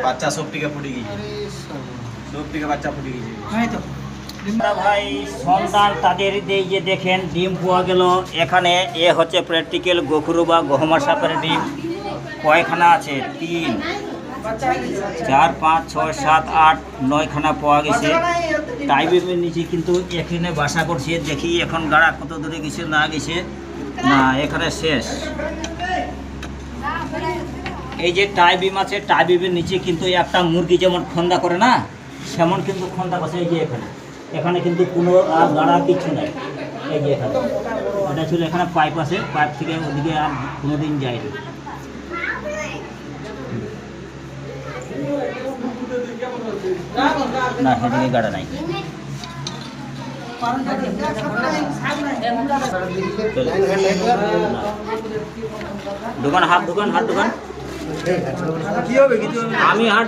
বাচ্চা সব টিকা ফুটে গেছে, সব টিকা বাচ্চা ফুটে গেছে। ভাই সন্তান তাদের এই যে দেখেন ডিম পাওয়া গেল এখানে। এ হচ্ছে প্র্যাকটিক্যাল গোখরু বা গহমার সাপের ডিম। কয়খানা আছে? 3, 4, 5, 6, 7, 8, 9খানা পাওয়া গেছে। টাইবের নিচে কিন্তু এখানে বাসা করছে। দেখি এখন গাড়া কত দূরে গেছে না গেছে, না এখানে শেষ। এই যে টাইবিম আছে, টাইবিমের নিচে কিন্তু একটা মুরগি যেমন খন্দা করে না, সেমন কিন্তু খন্দা করছে। এই যে এখানে, এখানে কিন্তু কোনো গাড়া কিচ্ছু নাই। এই যে এখানে এটা ছিল, এখানে পাইপ আছে, পাইপ থেকে ওদিকে আর কোনোদিন যায়নি। না সেদিকে গাড়া নাই। দোকান হাত দোকান, হাত দোকান, আমি হাট